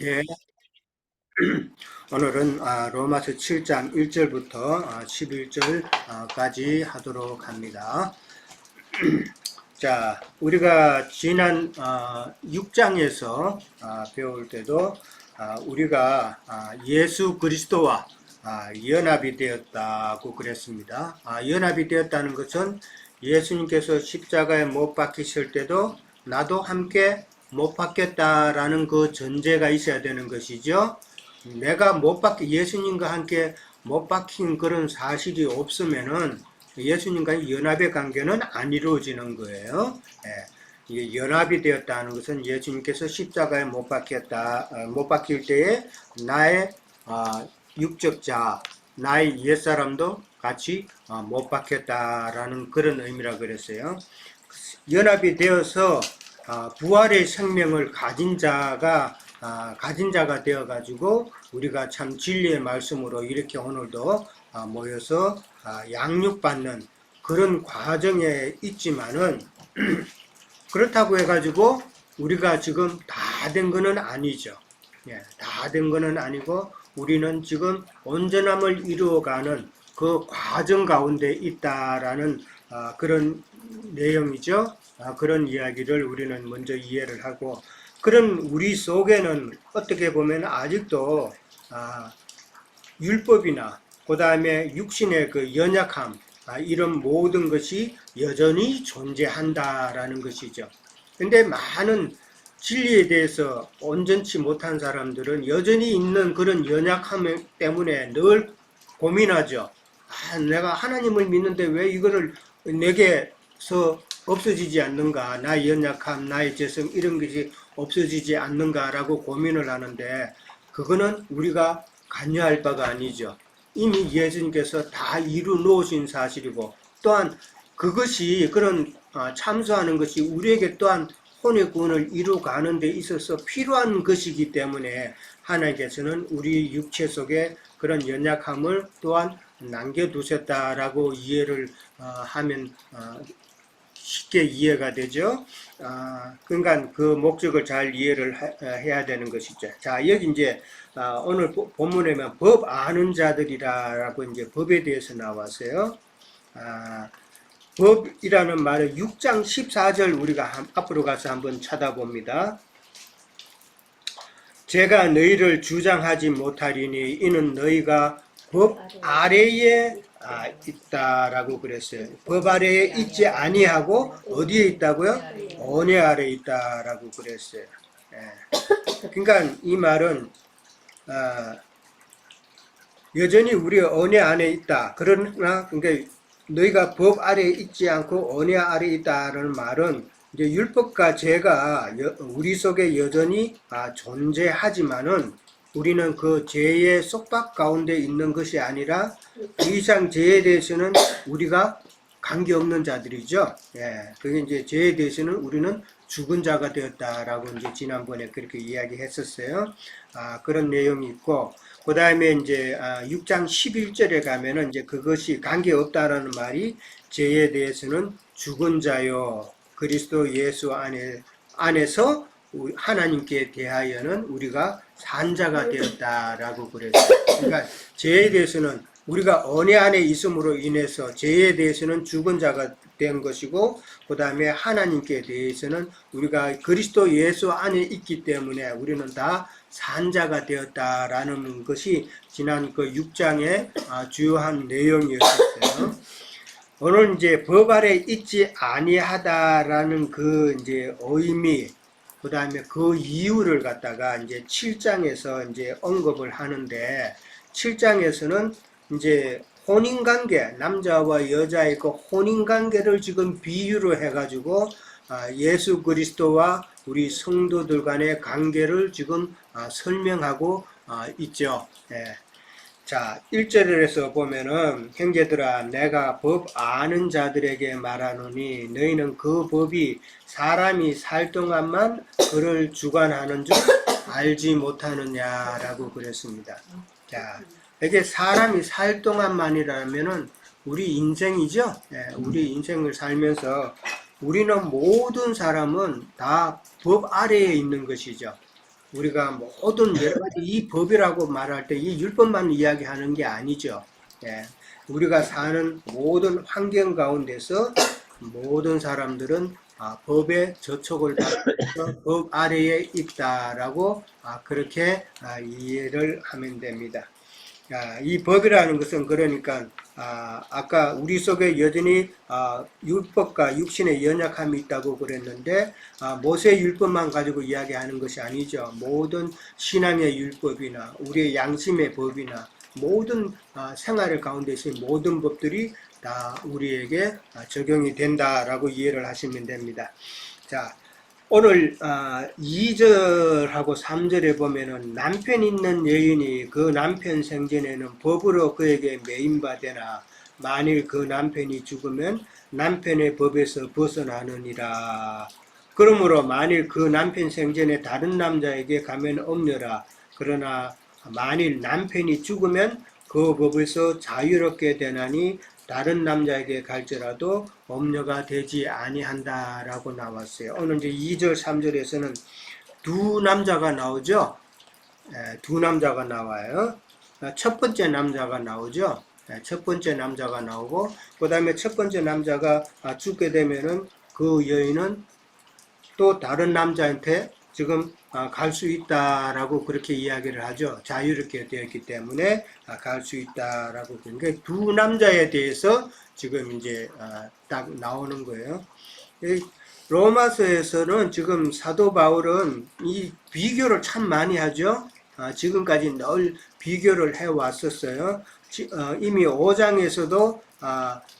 예, 오늘은 로마서 7장 1절부터 11절까지 하도록 합니다. 자, 우리가 지난 6장에서 배울 때도 우리가 예수 그리스도와 연합이 되었다고 그랬습니다. 연합이 되었다는 것은 예수님께서 십자가에 못 박히실 때도 나도 함께 못 박혔다라는 그 전제가 있어야 되는 것이죠. 내가 예수님과 함께 못 박힌 그런 사실이 없으면은 예수님과의 연합의 관계는 안 이루어지는 거예요. 이게 연합이 되었다는 것은 예수님께서 십자가에 못 박힐 때에 나의 육적 자, 나의 옛사람도 같이 못 박혔다라는 그런 의미라 그랬어요. 연합이 되어서 부활의 생명을 가진 자가 되어 가지고 우리가 참 진리의 말씀으로 이렇게 오늘도 모여서 양육받는 그런 과정에 있지만은 그렇다고 해가지고 우리가 지금 다 된 거는 아니죠. 다 된 거는 아니고 우리는 지금 온전함을 이루어가는 그 과정 가운데 있다라는 그런 내용이죠. 그런 이야기를 우리는 먼저 이해를 하고, 그런 우리 속에는 어떻게 보면 아직도 율법이나 그 다음에 육신의 그 연약함, 이런 모든 것이 여전히 존재한다라는 것이죠. 근데 많은 진리에 대해서 온전치 못한 사람들은 여전히 있는 그런 연약함 때문에 늘 고민하죠. 내가 하나님을 믿는데 왜 이거를 내게서 없어지지 않는가, 나의 연약함, 나의 죄성 이런 것이 없어지지 않는가라고 고민을 하는데, 그거는 우리가 관여할 바가 아니죠. 이미 예수님께서 다 이루 놓으신 사실이고, 또한 그것이 그런 참소하는 것이 우리에게 또한 혼의 구원을 이루어가는 데 있어서 필요한 것이기 때문에 하나님께서는 우리 육체 속에 그런 연약함을 또한 남겨두셨다라고 이해를 하면 쉽게 이해가 되죠. 그러니까 그 목적을 잘 이해를 해야 되는 것이죠. 자, 여기 이제 오늘 본문에 보면 법 아는 자들이라고 이제 법에 대해서 나왔어요. 법이라는 말은 6장 14절 우리가 앞으로 가서 한번 찾아봅니다. 제가 너희를 주장하지 못하리니 이는 너희가 법 아래에 있다라고 그랬어요. 법 아래에 있지 아니하고 어디에 있다고요? 언혜 아래에 있다라고 그랬어요. 그러니까 이 말은 여전히 우리 언혜 안에 있다. 그러나 그러니까 너희가 법 아래에 있지 않고 언혜 아래에 있다는 말은 이제 율법과 죄가 우리 속에 여전히 존재하지만은 우리는 그 죄의 속박 가운데 있는 것이 아니라 이 이상 죄에 대해서는 우리가 관계없는 자들이죠. 그게 이제 죄에 대해서는 우리는 죽은 자가 되었다라고 이제 지난번에 그렇게 이야기했었어요. 그런 내용이 있고, 그 다음에 이제 6장 11절에 가면은 이제 그것이 관계없다라는 말이 죄에 대해서는 죽은 자요 그리스도 예수 안에서 하나님께 대하여는 우리가 산자가 되었다라고 그랬어요. 그러니까 죄에 대해서는 우리가 언혜 안에 있음으로 인해서 죄에 대해서는 죽은 자가 된 것이고, 그 다음에 하나님께 대해서는 우리가 그리스도 예수 안에 있기 때문에 우리는 다 산자가 되었다라는 것이 지난 그 6장의 주요한 내용이었어요. 오늘 이제 법 아래 있지 아니하다라는 그 이제 의미, 그 다음에 그 이유를 갖다가 이제 7장에서 이제 언급을 하는데, 7장에서는 이제 혼인관계, 남자와 여자의 그 혼인관계를 지금 비유로 해가지고 예수 그리스도와 우리 성도들 간의 관계를 지금 설명하고 있죠. 자, 1절에서 보면은 형제들아 내가 법 아는 자들에게 말하노니 너희는 그 법이 사람이 살 동안만 그를 주관하는 줄 알지 못하느냐라고 그랬습니다. 자, 이게 사람이 살 동안만이라면은 우리 인생이죠. 우리 인생을 살면서 우리는 모든 사람은 다 법 아래에 있는 것이죠. 우리가 모든 여러 가지 이 법이라고 말할 때 이 율법만 이야기하는 게 아니죠. 예. 우리가 사는 모든 환경 가운데서 모든 사람들은 법의 저촉을 받아서 법 아래에 있다라고 그렇게 이해를 하면 됩니다. 이 법이라는 것은 그러니까 아까 우리 속에 여전히 율법과 육신의 연약함이 있다고 그랬는데 모세 율법만 가지고 이야기하는 것이 아니죠. 모든 신앙의 율법이나 우리의 양심의 법이나 모든 생활의 가운데서의 모든 법들이 다 우리에게 적용이 된다라고 이해를 하시면 됩니다. 자, 오늘 2절하고 3절에 보면은 남편 있는 여인이 그 남편 생전에는 법으로 그에게 매인바되나 만일 그 남편이 죽으면 남편의 법에서 벗어나느니라. 그러므로 만일 그 남편 생전에 다른 남자에게 가면 없느라. 그러나 만일 남편이 죽으면 그 법에서 자유롭게 되나니 다른 남자에게 갈지라도 엄려가 되지 아니한다라고 나왔어요. 오늘 이제 2절, 3절에서는 두 남자가 나오죠. 두 남자가 나와요. 첫 번째 남자가 나오죠. 첫 번째 남자가 나오고, 그 다음에 첫 번째 남자가 죽게 되면은 그 여인은 또 다른 남자한테 지금 갈 수 있다라고 그렇게 이야기를 하죠. 자유롭게 되었기 때문에 갈 수 있다라고. 그러니까 두 남자에 대해서 지금 이제 딱 나오는 거예요. 로마서에서는 지금 사도 바울은 이 비교를 참 많이 하죠. 지금까지 늘 비교를 해 왔었어요. 이미 5장에서도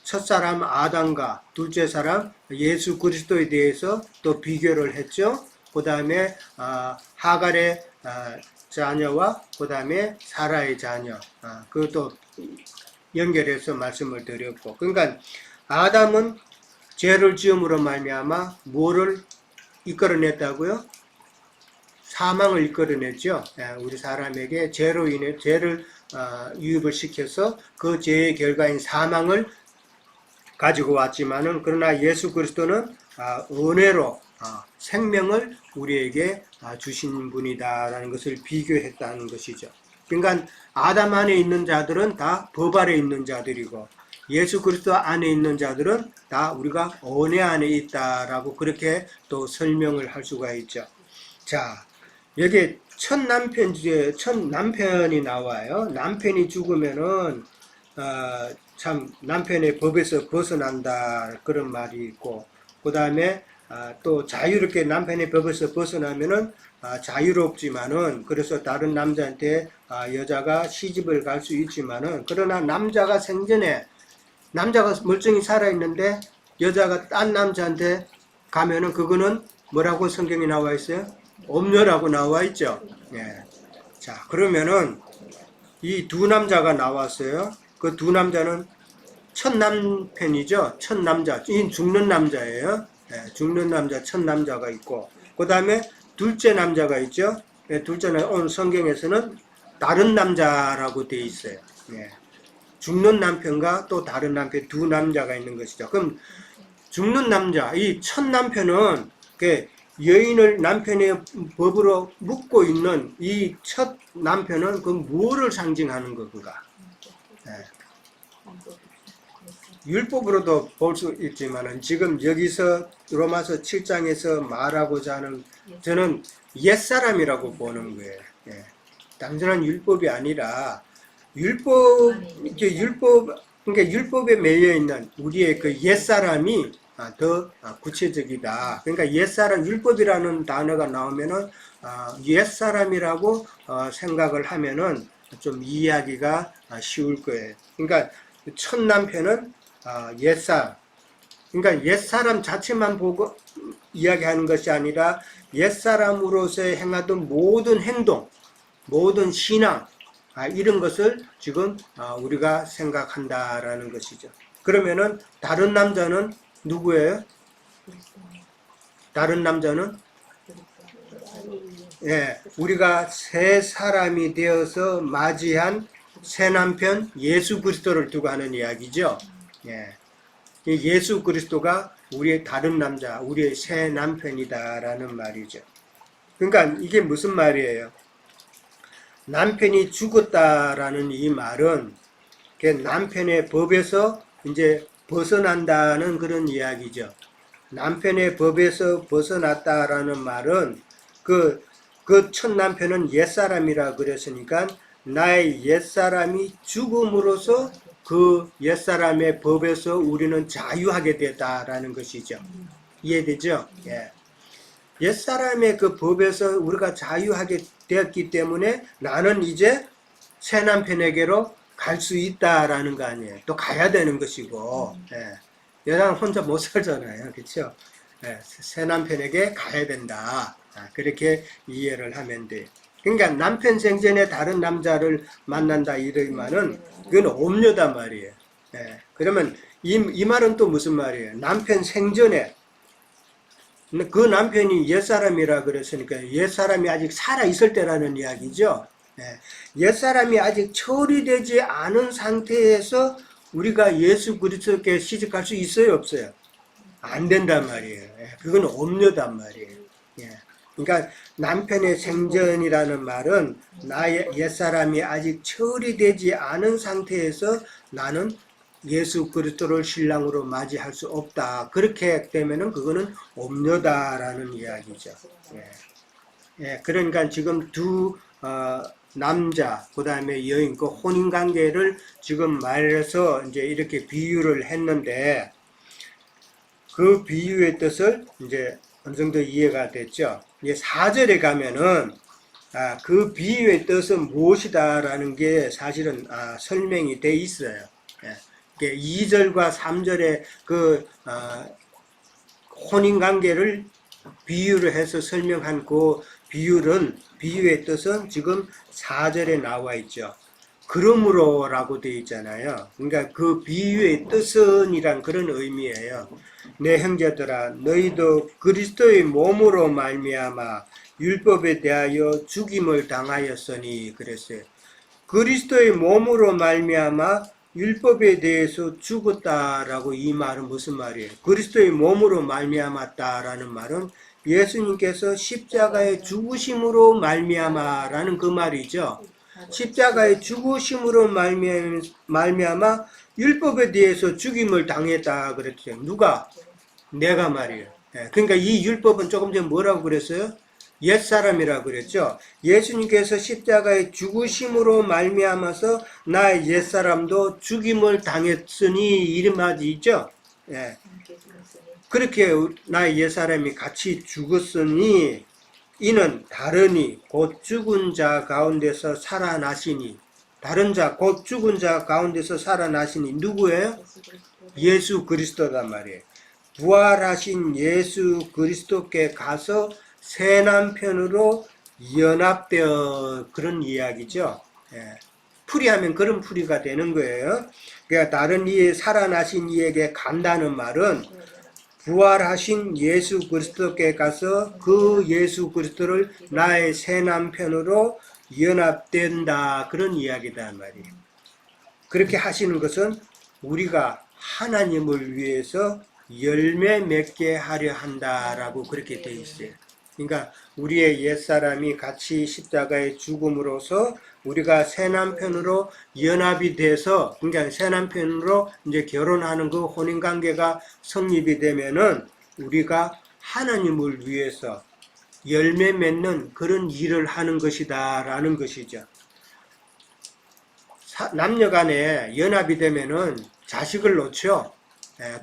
첫사람 아담과 둘째 사람 예수 그리스도에 대해서 또 비교를 했죠. 그 다음에 하갈의 자녀와 그 다음에 사라의 자녀, 그것도 연결해서 말씀을 드렸고, 그러니까 아담은 죄를 지음으로 말미암아 뭐를 이끌어냈다고요? 사망을 이끌어냈죠. 우리 사람에게 죄로 인해 죄를 유입을 시켜서 그 죄의 결과인 사망을 가지고 왔지만은, 그러나 예수 그리스도는 은혜로 생명을 우리에게 주신 분이다라는 것을 비교했다는 것이죠. 그러니까 아담 안에 있는 자들은 다 법 아래 있는 자들이고, 예수 그리스도 안에 있는 자들은 다 우리가 은혜 안에 있다라고 그렇게 또 설명을 할 수가 있죠. 자, 여기 첫 남편이 나와요. 남편이 죽으면은 참 남편의 법에서 벗어난다 그런 말이 있고, 그 다음에 또 자유롭게 남편의 법에서 벗어나면은 자유롭지만은, 그래서 다른 남자한테 여자가 시집을 갈 수 있지만은, 그러나 남자가 생전에 남자가 멀쩡히 살아있는데 여자가 딴 남자한테 가면은 그거는 뭐라고 성경에 나와 있어요? 엄녀라고 나와 있죠. 예. 자, 그러면은 이 두 남자가 나왔어요. 그 두 남자는 첫 남편이죠. 첫 남자, 이 죽는 남자예요. 예, 죽는 남자, 첫 남자가 있고, 그 다음에 둘째 남자가 있죠. 예, 둘째는 오늘 성경에서는 다른 남자라고 되어 있어요. 예. 죽는 남편과 또 다른 남편, 두 남자가 있는 것이죠. 그럼 죽는 남자, 이 첫 남편은 그 여인을 남편의 법으로 묶고 있는 이 첫 남편은 그 무엇을 상징하는 건가? 네. 율법으로도 볼 수 있지만은 지금 여기서 로마서 7장에서 말하고자 하는, 저는 옛사람이라고 보는 거예요. 예. 단순한 율법이 아니라 그러니까 율법에 매여 있는 우리의 그 옛사람이 더 구체적이다. 그러니까 옛사람, 율법이라는 단어가 나오면은 옛사람이라고 생각을 하면은 좀 이해하기가 쉬울 거예요. 그러니까 첫 남편은 옛사람, 그러니까 옛사람 자체만 보고 이야기하는 것이 아니라 옛사람으로서 행하던 모든 행동, 모든 신앙, 이런 것을 지금 우리가 생각한다라는 것이죠. 그러면은 다른 남자는 누구예요? 다른 남자는 우리가 새 사람이 되어서 맞이한 새 남편 예수 그리스도를 두고 하는 이야기죠. 예수 그리스도가 우리의 다른 남자, 우리의 새 남편이다라는 말이죠. 그러니까 이게 무슨 말이에요? 남편이 죽었다라는 이 말은 그 남편의 법에서 이제 벗어난다는 그런 이야기죠. 남편의 법에서 벗어났다라는 말은 그 첫 남편은 옛사람이라 그랬으니까 나의 옛사람이 죽음으로써 그 옛사람의 법에서 우리는 자유하게 됐다라는 것이죠. 이해되죠? 예. 옛사람의 그 법에서 우리가 자유하게 되었기 때문에 나는 이제 새 남편에게로 갈 수 있다라는 거 아니에요. 또 가야 되는 것이고, 예. 여자는 혼자 못 살잖아요. 그렇죠? 예. 새 남편에게 가야 된다. 그렇게 이해를 하면 돼요. 그러니까 남편 생전에 다른 남자를 만난다 이런 말은 그건 옴녀단 말이에요. 예. 그러면 이 말은 또 무슨 말이에요? 남편 생전에 그 남편이 옛사람이라 그랬으니까 옛사람이 아직 살아있을 때라는 이야기죠. 옛사람이 아직 처리되지 않은 상태에서 우리가 예수 그리스도께 시집갈 수 있어요, 없어요? 안 된단 말이에요. 그건 없느단 말이에요. 그러니까 남편의 생전이라는 말은 나의 옛사람이 아직 처리되지 않은 상태에서 나는 예수 그리스도를 신랑으로 맞이할 수 없다. 그렇게 되면은 그거는 옴녀다라는 이야기죠. 그러니까 지금 두 남자, 그 다음에 여인, 그 혼인 관계를 지금 말해서 이제 이렇게 비유를 했는데 그 비유의 뜻을 이제 어느 정도 이해가 됐죠. 이제 4절에 가면은 그 비유의 뜻은 무엇이다라는 게 사실은 설명이 돼 있어요. 2절과 3절에 그 혼인 관계를 비유를 해서 설명한 그 비유의 뜻은 지금 4절에 나와 있죠. 그러므로라고 되어 있잖아요. 그러니까 그 비유의 뜻은 이란 그런 의미예요. 내 형제들아 너희도 그리스도의 몸으로 말미암아 율법에 대하여 죽임을 당하였으니 그랬어요. 그리스도의 몸으로 말미암아 율법에 대해서 죽었다라고 이 말은 무슨 말이에요? 그리스도의 몸으로 말미암았다라는 말은 예수님께서 십자가의 죽으심으로 말미암아라는 그 말이죠. 십자가의 죽으심으로 말미암아 율법에 대해서 죽임을 당했다 그랬죠. 누가? 내가 말이에요. 그러니까 이 율법은 조금 전에 뭐라고 그랬어요? 옛사람이라고 그랬죠. 예수님께서 십자가의 죽으심으로 말미암아서 나의 옛사람도 죽임을 당했으니 이런 말이 있죠. 그렇게 나의 옛사람이 같이 죽었으니 이는 다르니 곧 죽은 자 가운데서 살아나시니 다른 자 곧 죽은 자 가운데서 살아나시니 누구예요? 예수 그리스도란 말이에요. 부활하신 예수 그리스도께 가서 새 남편으로 연합되어 그런 이야기죠. 풀이하면 그런 풀이가 되는 거예요. 그러니까 다른 이에 살아나신 이에게 간다는 말은 부활하신 예수 그리스도께 가서 그 예수 그리스도를 나의 새 남편으로 연합된다 그런 이야기다 말이에요. 그렇게 하시는 것은 우리가 하나님을 위해서 열매 맺게 하려 한다라고 그렇게 되어 있어요. 그러니까 우리의 옛사람이 같이 십자가에 죽음으로써 우리가 새 남편으로 연합이 돼서 그러니까 새 남편으로 이제 결혼하는 그 혼인 관계가 성립이 되면은 우리가 하나님을 위해서 열매 맺는 그런 일을 하는 것이다라는 것이죠. 남녀 간에 연합이 되면은 자식을 놓죠.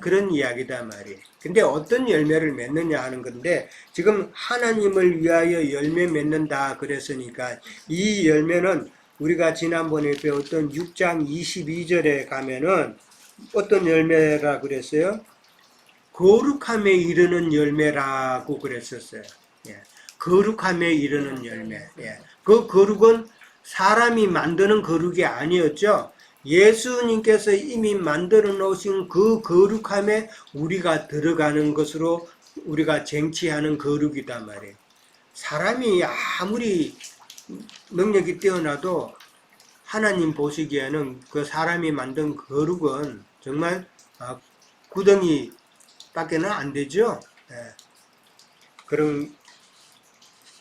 그런 이야기다 말이에요. 근데 어떤 열매를 맺느냐 하는 건데 지금 하나님을 위하여 열매 맺는다 그랬으니까 이 열매는 우리가 지난번에 배웠던 6장 22절에 가면은 어떤 열매라 그랬어요? 거룩함에 이르는 열매라고 그랬었어요. 거룩함에 이르는 열매. 그 거룩은 사람이 만드는 거룩이 아니었죠. 예수님께서 이미 만들어 놓으신 그 거룩함에 우리가 들어가는 것으로 우리가 쟁취하는 거룩이단 말이에요. 사람이 아무리 능력이 뛰어나도 하나님 보시기에는 그 사람이 만든 거룩은 정말 구덩이 밖에는 안 되죠. 그런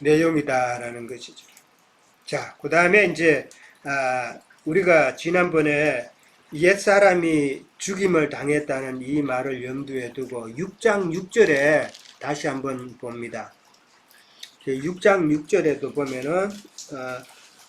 내용이다라는 것이죠. 자, 그 다음에 이제 우리가 지난번에 옛사람이 죽임을 당했다는 이 말을 염두에 두고 6장 6절에 다시 한번 봅니다. 6장 6절에도 보면은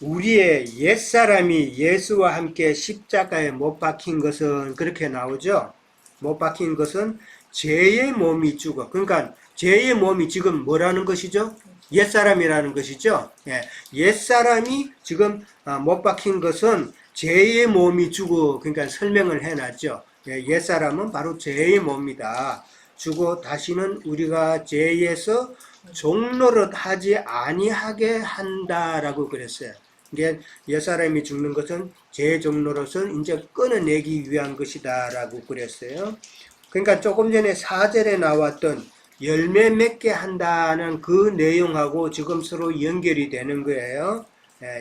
우리의 옛사람이 예수와 함께 십자가에 못 박힌 것은 그렇게 나오죠. 못 박힌 것은 죄의 몸이 죽어. 그러니까 죄의 몸이 지금 뭐라는 것이죠? 옛사람이라는 것이죠. 예, 옛사람이 지금 못 박힌 것은 죄의 몸이 죽어. 그러니까 설명을 해놨죠. 예, 옛사람은 바로 죄의 몸이다. 죽어 다시는 우리가 죄에서 종노릇 하지 아니하게 한다라고 그랬어요. 이게 옛사람이 죽는 것은 죄 종노릇은 이제 끊어내기 위한 것이다라고 그랬어요. 그러니까 조금 전에 4절에 나왔던 열매 맺게 한다는 그 내용하고 지금 서로 연결이 되는 거예요.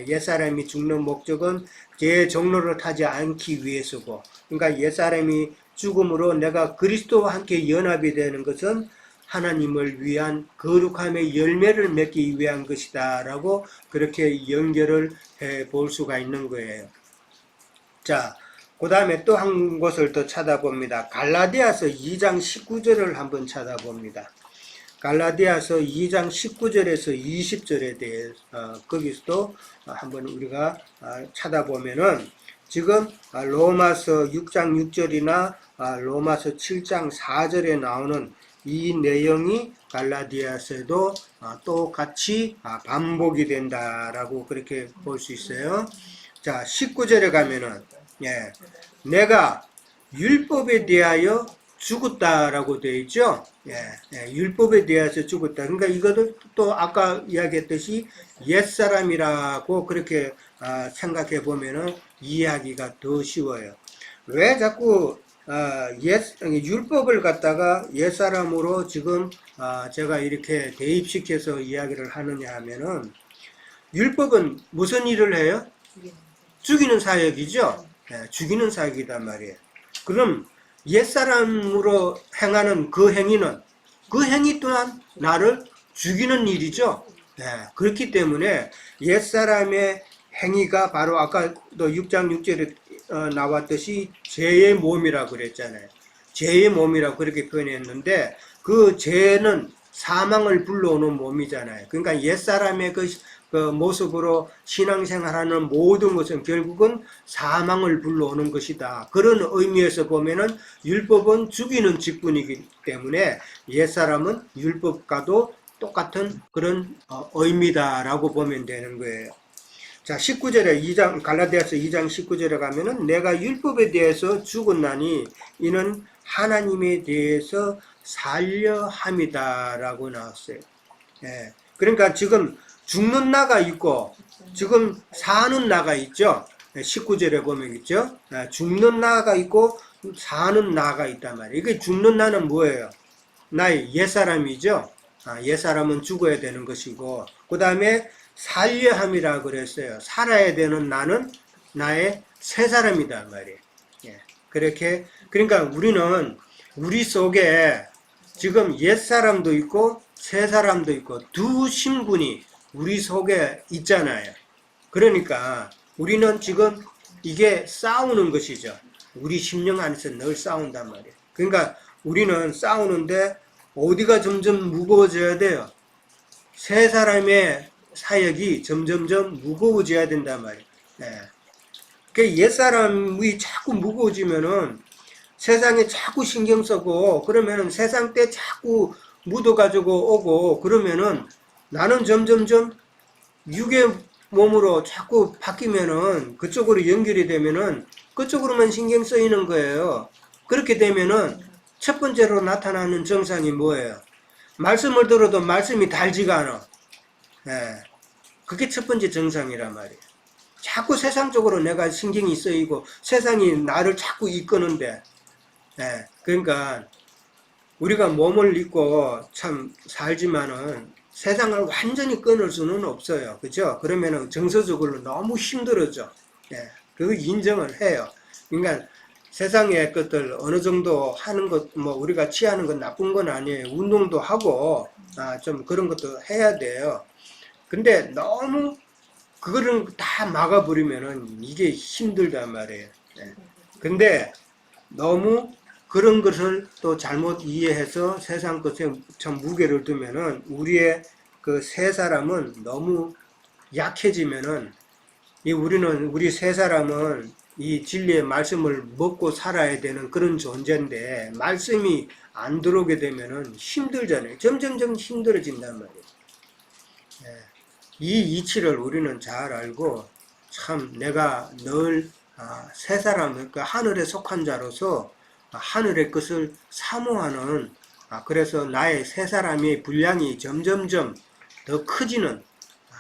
옛사람이 죽는 목적은 죄 종로를 타지 않기 위해서고, 그러니까 옛사람이 죽음으로 내가 그리스도와 함께 연합이 되는 것은 하나님을 위한 거룩함의 열매를 맺기 위한 것이다 라고 그렇게 연결을 해 볼 수가 있는 거예요. 자, 그 다음에 또 한 곳을 더 찾아봅니다. 갈라디아서 2장 19절을 한번 찾아봅니다. 갈라디아서 2장 19절에서 20절에 대해 거기서도 한번 우리가 찾아보면은 지금 로마서 6장 6절이나 로마서 7장 4절에 나오는 이 내용이 갈라디아서에도 똑같이 반복이 된다라고 그렇게 볼 수 있어요. 자, 19절에 가면은 내가 율법에 대하여 죽었다라고 되어 있죠. 율법에 대해서 죽었다. 그러니까 이것도 또 아까 이야기했듯이 옛사람이라고 그렇게 생각해 보면은 이해하기가 더 쉬워요. 왜 자꾸 율법을 갖다가 옛사람으로 지금 제가 이렇게 대입시켜서 이야기를 하느냐 하면은 율법은 무슨 일을 해요? 죽이는 사역이죠. 죽이는 사역이단 말이에요. 그럼 옛사람으로 행하는 그 행위는 그 행위 또한 나를 죽이는 일이죠. 그렇기 때문에 옛사람의 행위가 바로 아까도 6장 6절에 나왔듯이 죄의 몸이라고 그랬잖아요. 죄의 몸이라고 그렇게 표현했는데 그 죄는 사망을 불러오는 몸이잖아요. 그러니까 옛사람의 그 모습으로 신앙생활하는 모든 것은 결국은 사망을 불러오는 것이다. 그런 의미에서 보면은 율법은 죽이는 직분이기 때문에 옛사람은 율법과도 똑같은 그런 의미다라고 보면 되는 거예요. 자, 19절에 갈라디아서 2장 19절에 가면은 내가 율법에 대해서 죽었나니 이는 하나님에 대해서 살려 함이다라고 나왔어요. 그러니까 지금 죽는 나가 있고 지금 사는 나가 있죠. 19절에 보면 있죠. 죽는 나가 있고 사는 나가 있단 말이에요. 이게 죽는 나는 뭐예요? 나의 옛사람이죠. 옛사람은 죽어야 되는 것이고 그 다음에 살려함이라 그랬어요. 살아야 되는 나는 나의 새 사람이다 말이에요. 그렇게 그러니까 우리는 우리 속에 지금 옛 사람도 있고 새 사람도 있고 두 신분이 우리 속에 있잖아요. 그러니까 우리는 지금 이게 싸우는 것이죠. 우리 심령 안에서 늘 싸운단 말이에요. 그러니까 우리는 싸우는데 어디가 점점 무거워져야 돼요? 새 사람의 사역이 점점점 무거워져야 된단 말이에요. 그 옛사람이 자꾸 무거워지면은 세상에 자꾸 신경 쓰고 그러면은 세상 때 자꾸 묻어가지고 오고 그러면은 나는 점점점 육의 몸으로 자꾸 바뀌면은 그쪽으로 연결이 되면은 그쪽으로만 신경 쓰이는 거예요. 그렇게 되면은 첫 번째로 나타나는 증상이 뭐예요? 말씀을 들어도 말씀이 달지가 않아. 그게 첫 번째 증상이란 말이에요. 자꾸 세상적으로 내가 신경이 쓰이고 세상이 나를 자꾸 이끄는데 그러니까 우리가 몸을 입고 참 살지만은 세상을 완전히 끊을 수는 없어요. 그죠? 그러면은 정서적으로 너무 힘들어져. 그거 인정을 해요. 그러니까 세상의 것들 어느 정도 하는 것, 뭐 우리가 취하는 건 나쁜 건 아니에요. 운동도 하고 좀 그런 것도 해야 돼요. 근데 너무 그거를 다 막아버리면은 이게 힘들단 말이에요. 예. 근데 너무 그런 것을 또 잘못 이해해서 세상 것에 참 무게를 두면은 우리의 그 세 사람은 너무 약해지면은 우리 세 사람은 이 진리의 말씀을 먹고 살아야 되는 그런 존재인데 말씀이 안 들어오게 되면은 힘들잖아요. 점점점 힘들어진단 말이에요. 예. 이 이치를 우리는 잘 알고 참 내가 늘 세 사람, 그러니까 하늘에 속한 자로서 하늘의 것을 사모하는 그래서 나의 세 사람의 분량이 점점점 더 커지는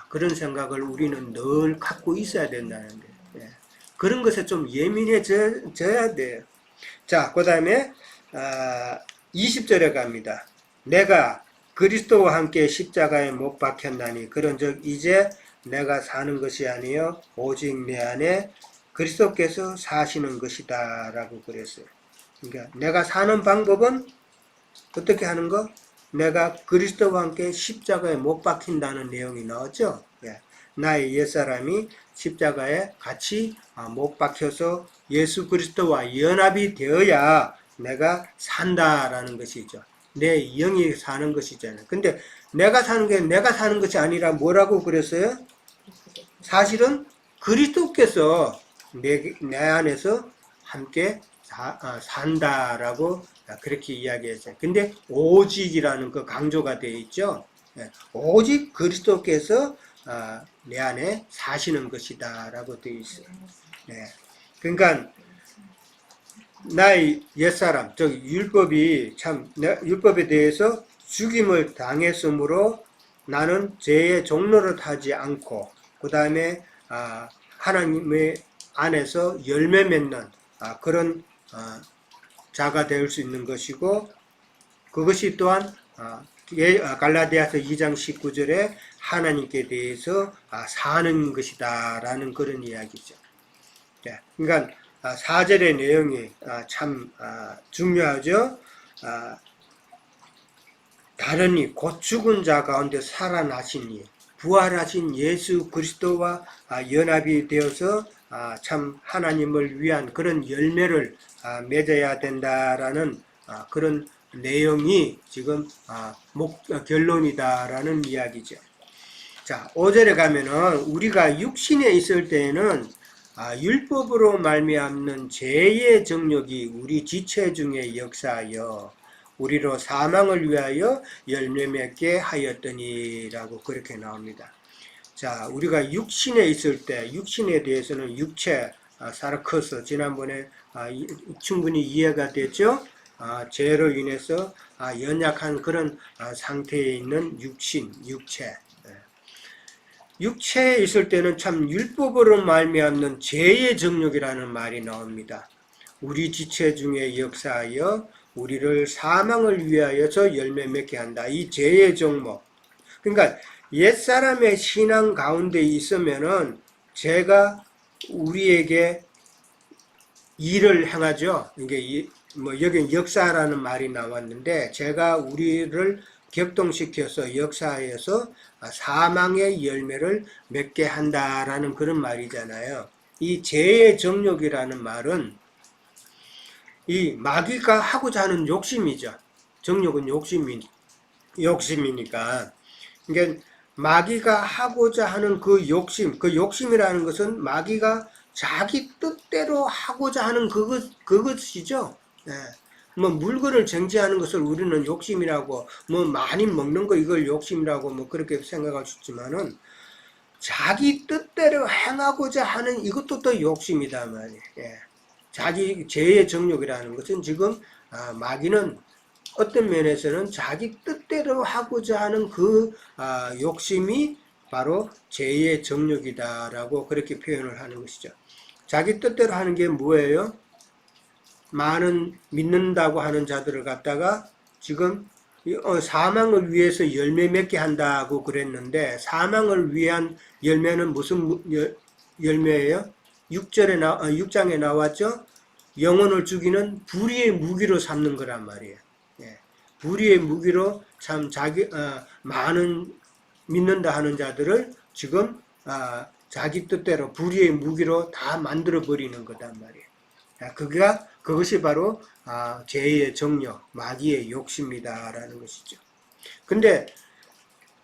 그런 생각을 우리는 늘 갖고 있어야 된다는 거예요. 예. 그런 것에 좀 예민해져야 돼요. 자, 그 다음에 20절에 갑니다. 내가 그리스도와 함께 십자가에 못 박혔나니 그런즉 이제 내가 사는 것이 아니요 오직 내 안에 그리스도께서 사시는 것이다 라고 그랬어요. 그러니까 내가 사는 방법은 어떻게 하는 거? 내가 그리스도와 함께 십자가에 못 박힌다는 내용이 나왔죠. 예. 나의 옛사람이 십자가에 같이 못 박혀서 예수 그리스도와 연합이 되어야 내가 산다라는 것이죠. 내 영이 사는 것이잖아요. 근데 내가 사는 것이 아니라 뭐라고 그랬어요? 사실은 그리스도께서 내 안에서 함께 산다라고 그렇게 이야기했어요. 근데 오직이라는 그 강조가 되어 있죠. 오직 그리스도께서 내 안에 사시는 것이다 라고 되어 있어요. 그러니까 나의 옛사람, 즉 율법이 참 율법에 대해서 죽임을 당했으므로 나는 죄의 종로를 타지 않고 그 다음에 하나님의 안에서 열매 맺는 그런 자가 될 수 있는 것이고 그것이 또한 갈라디아서 2장 19절에 하나님께 대해서 사는 것이다 라는 그런 이야기죠. 그러니까 4절의 내용이 참 중요하죠. 다르니 곧 죽은 자 가운데 살아나시니 부활하신 예수 그리스도와 연합이 되어서 참 하나님을 위한 그런 열매를 맺어야 된다라는 그런 내용이 지금 결론이다라는 이야기죠. 자, 5절에 가면은 우리가 육신에 있을 때에는 율법으로 말미암는 죄의 정욕이 우리 지체 중에 역사하여 우리로 사망을 위하여 열매 맺게 하였더니라고 그렇게 나옵니다. 자, 우리가 육신에 있을 때 육신에 대해서는 육체, 사르커스 지난번에 충분히 이해가 됐죠. 죄로 인해서 연약한 그런 상태에 있는 육신, 육체. 육체에 있을 때는 참 율법으로 말미암는 죄의 정욕이라는 말이 나옵니다. 우리 지체 중에 역사하여 우리를 사망을 위하여서 열매 맺게 한다. 이 죄의 종목. 그러니까 옛사람의 신앙 가운데 있으면은 죄가 우리에게 일을 행하죠. 이게 여기 역사라는 말이 나왔는데 죄가 우리를 격동시켜서 역사해서 사망의 열매를 맺게 한다라는 그런 말이잖아요. 이 죄의 정욕이라는 말은 이 마귀가 하고자 하는 욕심이죠. 정욕은 욕심이니까. 그러니까 마귀가 하고자 하는 그 욕심이라는 것은 마귀가 자기 뜻대로 하고자 하는 그것이죠. 뭐 물건을 쟁취하는 것을 우리는 욕심이라고, 뭐 많이 먹는 거 이걸 욕심이라고 뭐 그렇게 생각할 수 있지만은 자기 뜻대로 행하고자 하는 이것도 또 욕심이다 말이에요. 자기 죄의 정욕이라는 것은 지금 마귀는 어떤 면에서는 자기 뜻대로 하고자 하는 그 욕심이 바로 죄의 정욕이다라고 그렇게 표현을 하는 것이죠. 자기 뜻대로 하는 게 뭐예요? 많은 믿는다고 하는 자들을 갖다가 지금 사망을 위해서 열매 맺게 한다고 그랬는데 사망을 위한 열매는 무슨 열매예요? 6장에 나왔죠? 영혼을 죽이는 불의의 무기로 삼는 거란 말이에요. 불의의 무기로 참 많은 믿는다 하는 자들을 지금 자기 뜻대로 불의의 무기로 다 만들어 버리는 거단 말이에요. 그것이 바로 죄의 정욕, 마귀의 욕심이다라는 것이죠. 근데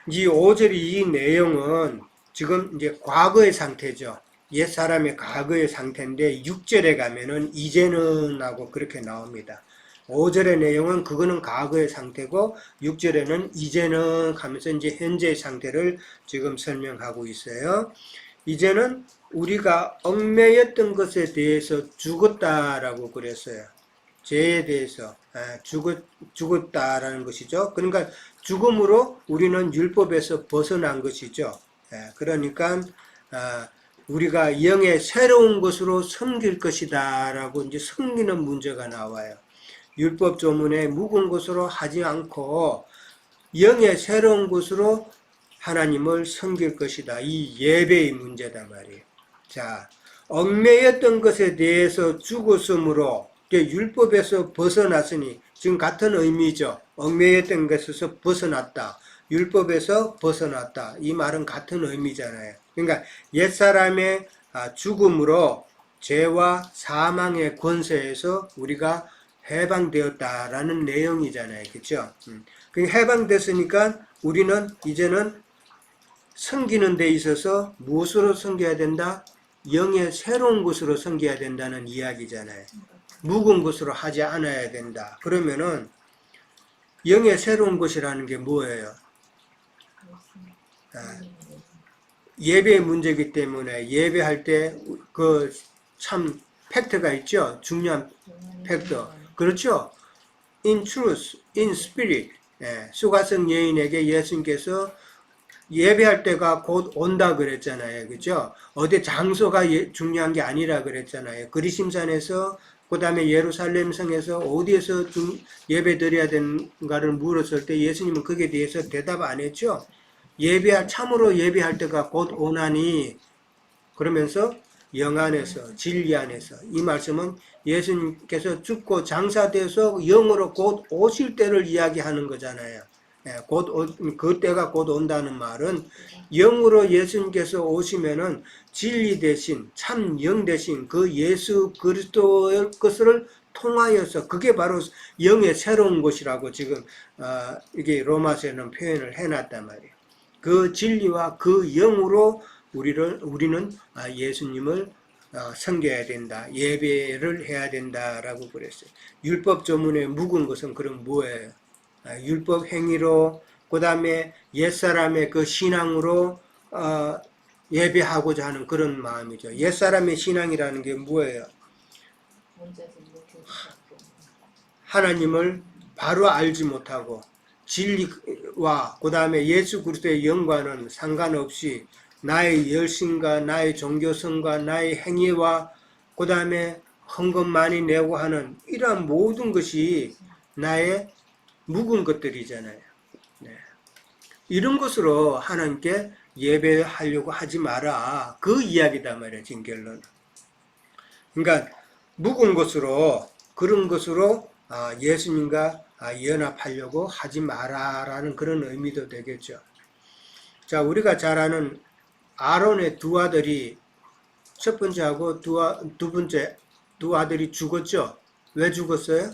이 5절 이 내용은 지금 이제 과거의 상태죠. 옛사람의 과거의 상태인데 6절에 가면은 이제는 하고 그렇게 나옵니다. 5절의 내용은 그거는 과거의 상태고 6절에는 이제는 하면서 이제 현재의 상태를 지금 설명하고 있어요. 이제는 우리가 얽매였던 것에 대해서 죽었다라고 그랬어요. 죄에 대해서 죽었다라는 것이죠. 그러니까 죽음으로 우리는 율법에서 벗어난 것이죠. 그러니까 우리가 영의 새로운 것으로 섬길 것이다 라고 이제 섬기는 문제가 나와요. 율법 조문에 묵은 것으로 하지 않고 영의 새로운 것으로 하나님을 섬길 것이다. 이 예배의 문제다 말이에요. 자, 얽매였던 것에 대해서 죽었으므로 율법에서 벗어났으니 지금 같은 의미죠. 얽매였던 것에서 벗어났다. 율법에서 벗어났다. 이 말은 같은 의미잖아요. 그러니까 옛사람의 죽음으로 죄와 사망의 권세에서 우리가 해방되었다라는 내용이잖아요. 그렇죠? 해방됐으니까 우리는 이제는 섬기는 데 있어서 무엇으로 섬겨야 된다? 영의 새로운 것으로 섬겨야 된다는 이야기잖아요. 묵은 것으로 하지 않아야 된다. 그러면은 영의 새로운 것이라는 게 뭐예요? 예배의 문제이기 때문에 예배할 때 그 참 팩트가 있죠. 중요한 팩트. 그렇죠? In truth, in spirit. 수가성 여인에게 예수님께서 예배할 때가 곧 온다 그랬잖아요. 그죠? 어디 장소가 중요한 게 아니라 그랬잖아요. 그리심산에서 그 다음에 예루살렘 성에서 어디에서 예배 드려야 되는가를 물었을 때 예수님은 거기에 대해서 대답 안 했죠. 참으로 예배할 때가 곧 오나니 그러면서 영 안에서 진리 안에서 이 말씀은 예수님께서 죽고 장사돼서 영으로 곧 오실 때를 이야기하는 거잖아요. 그 때가 곧 온다는 말은 영으로 예수님께서 오시면은 진리 대신 참 영 대신 그 예수 그리스도의 것을 통하여서 그게 바로 영의 새로운 것이라고 지금 이게 로마서에는 표현을 해놨단 말이에요. 그 진리와 그 영으로 우리는 예수님을 섬겨야 된다. 예배를 해야 된다라고 그랬어요. 율법 조문에 묵은 것은 그럼 뭐예요? 율법 행위로 그 다음에 옛사람의 그 신앙으로 예배하고자 하는 그런 마음이죠. 옛사람의 신앙이라는 게 뭐예요? 하나님을 바로 알지 못하고 진리와 그 다음에 예수 그리스도의 영과는 상관없이 나의 열심과 나의 종교성과 나의 행위와 그 다음에 헌금 많이 내고 하는 이러한 모든 것이 나의 묵은 것들이잖아요. 이런 것으로 하나님께 예배하려고 하지 마라. 그 이야기다 말이에요. 지금 결론은. 그러니까 묵은 것으로 그런 것으로 예수님과 연합하려고 하지 마라라는 그런 의미도 되겠죠. 자, 우리가 잘 아는 아론의 두 아들이 첫 번째하고 두 번째 두 아들이 죽었죠. 왜 죽었어요?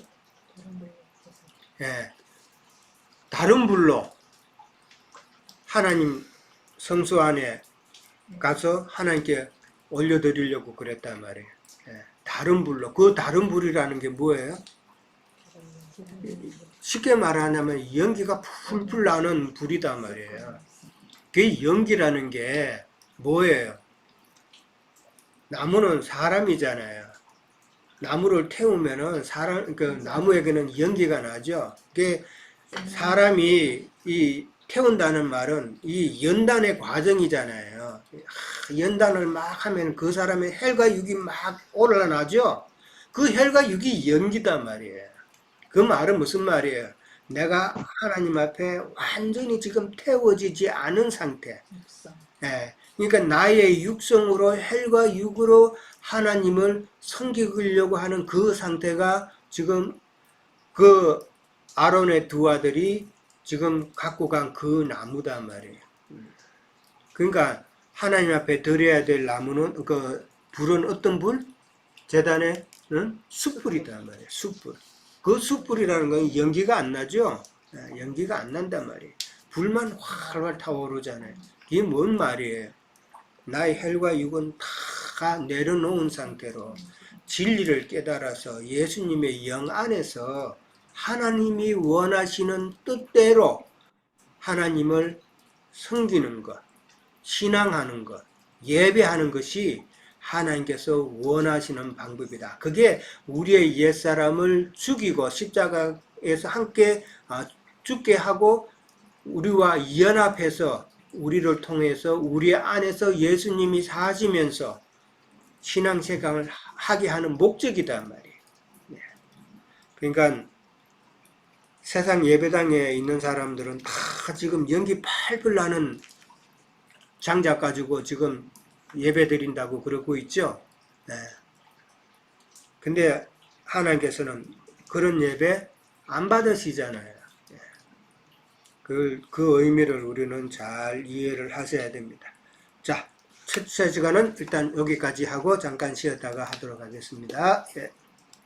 다른 불로 하나님 성소 안에 가서 하나님께 올려드리려고 그랬단 말이에요. 다른 불로. 그 다른 불이라는 게 뭐예요? 쉽게 말하자면 연기가 풀풀 나는 불이단 말이에요. 그 연기라는 게 뭐예요? 나무는 사람이잖아요. 나무를 태우면은 그 나무에게는 연기가 나죠. 그게 사람이 태운다는 말은 이 연단의 과정이잖아요. 연단을 막 하면 그 사람의 혈과 육이 막 올라나죠. 그 혈과 육이 연기단 말이에요. 그 말은 무슨 말이에요? 내가 하나님 앞에 완전히 지금 태워지지 않은 상태. 그러니까 나의 육성으로 혈과 육으로 하나님을 섬기려고 하는 그 상태가 지금 그 아론의 두 아들이 지금 갖고 간 그 나무단 말이에요. 그러니까 하나님 앞에 드려야 될 나무는 그 불은 어떤 불? 제단에 숯불이다 말이에요. 숯불. 그 숯불이라는 건 연기가 안 나죠. 연기가 안 난단 말이에요. 불만 활활 타오르잖아요. 이게 뭔 말이에요? 나의 혈과 육은 다 내려놓은 상태로 진리를 깨달아서 예수님의 영 안에서 하나님이 원하시는 뜻대로 하나님을 섬기는 것, 신앙하는 것, 예배하는 것이 하나님께서 원하시는 방법이다. 그게 우리의 옛사람을 죽이고 십자가에서 함께 죽게 하고 우리와 연합해서 우리를 통해서 우리 안에서 예수님이 사시면서 신앙생활을 하게 하는 목적이단 말이에요. 그러니까 세상 예배당에 있는 사람들은 다 지금 연기 팔팔 나는 장작 가지고 지금 예배 드린다고 그러고 있죠. 근데 하나님께서는 그런 예배 안 받으시잖아요. 그 의미를 우리는 잘 이해를 하셔야 됩니다. 자, 첫 시간은 일단 여기까지 하고 잠깐 쉬었다가 하도록 하겠습니다. 예.